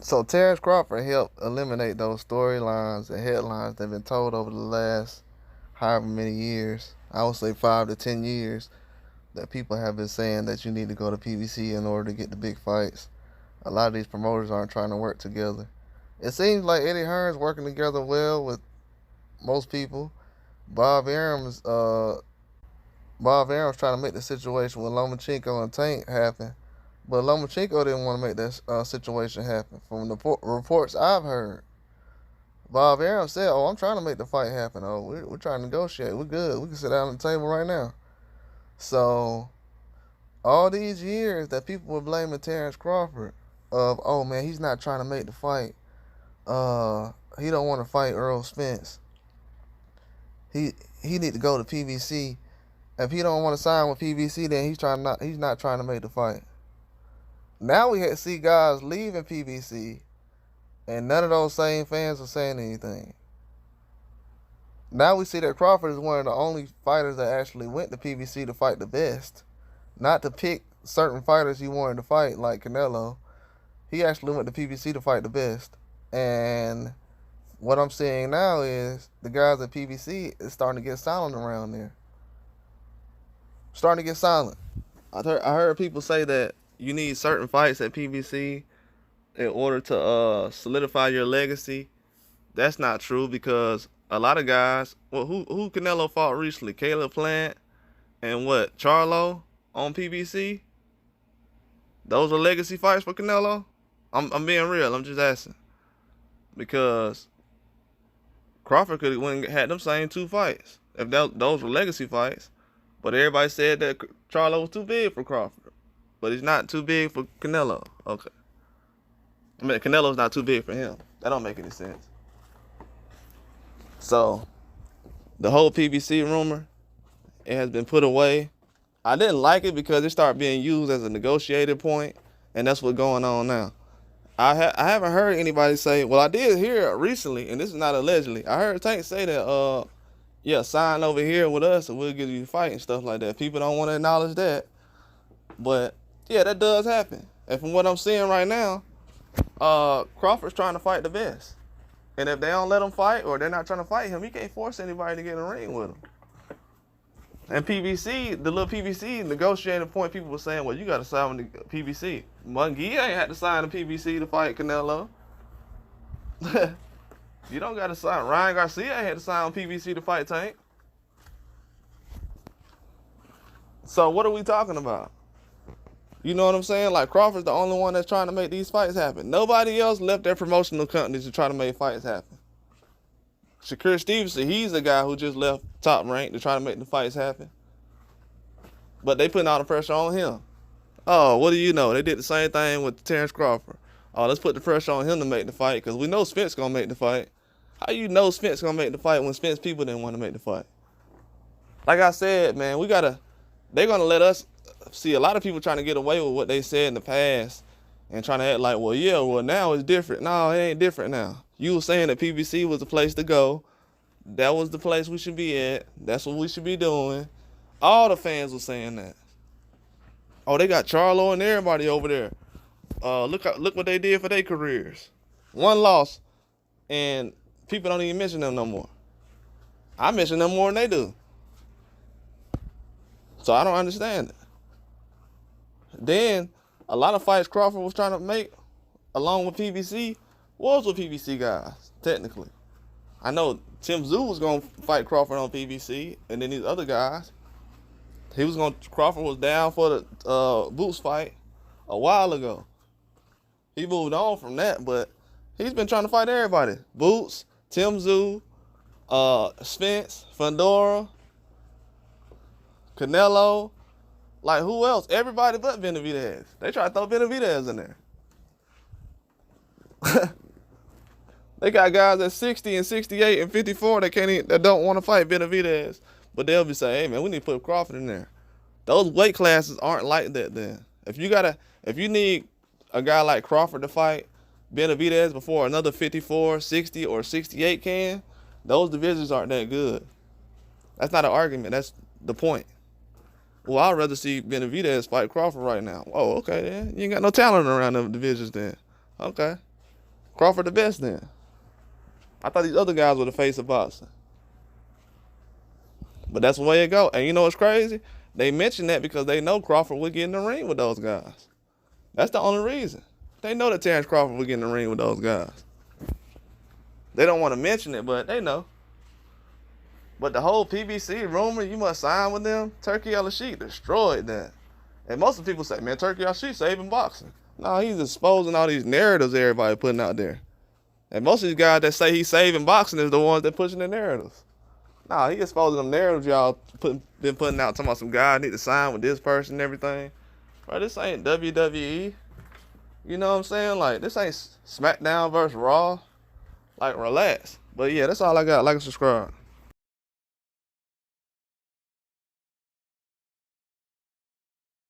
So Terence Crawford helped eliminate those storylines and headlines that have been told over the last however many years. I would say 5 to 10 years that people have been saying that you need to go to PBC in order to get the big fights. A lot of these promoters aren't trying to work together. It seems like Eddie Hearn's working together well with most people. Bob Arum's Bob Arum's trying to make the situation with Lomachenko and Tank happen, but Lomachenko didn't want to make that situation happen. From the reports I've heard, Bob Arum said, "Oh, I'm trying to make the fight happen. Oh, we're trying to negotiate. We're good. We can sit down at the table right now." So all these years that people were blaming Terence Crawford of, "Oh man, he's not trying to make the fight. He don't want to fight Earl Spence. He need to go to PBC. If he don't want to sign with PBC, then he's not trying to make the fight." Now we see guys leaving PBC, and none of those same fans are saying anything. Now we see that Crawford is one of the only fighters that actually went to PBC to fight the best, not to pick certain fighters he wanted to fight, like Canelo. He actually went to PBC to fight the best. And what I'm seeing now is the guys at PBC is starting to get silent around there. Starting to get silent. I heard people say that you need certain fights at PBC in order to solidify your legacy. That's not true, because a lot of guys, well, who Canelo fought recently? Caleb Plant and what, Charlo on PBC? Those are legacy fights for Canelo? I'm being real. I'm just asking, because Crawford could have went and had them same 2 fights if those were legacy fights. But everybody said that Charlo was too big for Crawford, but he's not too big for Canelo. Okay. I mean, Canelo's not too big for him. That don't make any sense. So, the whole PBC rumor, it has been put away. I didn't like it because it started being used as a negotiated point, and that's what's going on now. I haven't heard anybody say, well, I did hear recently, and this is not allegedly, I heard Tank say that, yeah, sign over here with us and we'll give you a fight and stuff like that. People don't want to acknowledge that. But, yeah, that does happen. And from what I'm seeing right now, Crawford's trying to fight the best. And if they don't let him fight, or they're not trying to fight him, he can't force anybody to get in the ring with him. And PBC, the little PBC negotiating point, people were saying, well, you got to sign with the PBC. Munguia ain't had to sign the PBC to fight Canelo. You don't got to sign. Ryan Garcia ain't had to sign on PBC to fight Tank. So what are we talking about? You know what I'm saying? Like, Crawford's the only one that's trying to make these fights happen. Nobody else left their promotional companies to try to make fights happen. Shakur Stevenson, he's the guy who just left Top Rank to try to make the fights happen. But they putting all the pressure on him. Oh, what do you know? They did the same thing with Terence Crawford. Oh, let's put the pressure on him to make the fight, because we know Spence going to make the fight. How you know Spence going to make the fight when Spence people didn't want to make the fight? Like I said, man, they're going to let us see a lot of people trying to get away with what they said in the past and trying to act like, well, yeah, well, now it's different. No, it ain't different now. You were saying that PBC was the place to go. That was the place we should be at. That's what we should be doing. All the fans were saying that. Oh, they got Charlo and everybody over there. Look what they did for their careers. One loss, and people don't even mention them no more. I mention them more than they do. So I don't understand it. Then, a lot of fights Crawford was trying to make, along with PBC, was with PBC guys, technically. I know Tim Tszyu was going to fight Crawford on PBC, and then these other guys. Crawford was down for the Boots fight a while ago. He moved on from that, but he's been trying to fight everybody. Boots, Tim Tszyu, Spence, Fundora, Canelo. Like, who else? Everybody but Benavidez. They try to throw Benavidez in there. They got guys at 60 and 68 and 54 that don't want to fight Benavidez, but they'll be saying, "Hey man, we need to put Crawford in there." Those weight classes aren't like that. Then, if you need a guy like Crawford to fight Benavidez before another 54, 60, or 68 can, those divisions aren't that good. That's not an argument. That's the point. Well, I'd rather see Benavidez fight Crawford right now. Oh, okay then. You ain't got no talent around them divisions then. Okay. Crawford the best then. I thought these other guys were the face of boxing. But that's the way it go. And you know what's crazy? They mention that because they know Crawford would get in the ring with those guys. That's the only reason. They know that Terence Crawford would get in the ring with those guys. They don't want to mention it, but they know. But the whole PBC rumor, you must sign with them, Turkey Al-Sheikh destroyed that. And most of the people say, man, Turkey Al-Sheikh saving boxing. No, he's exposing all these narratives everybody putting out there. And most of these guys that say he's saving boxing is the ones that pushing the narratives. Nah, he exposing them narratives y'all been putting out, talking about some guy need to sign with this person and everything. Bro, this ain't WWE. You know what I'm saying? Like, this ain't SmackDown versus Raw. Like, relax. But yeah, that's all I got. Like and subscribe.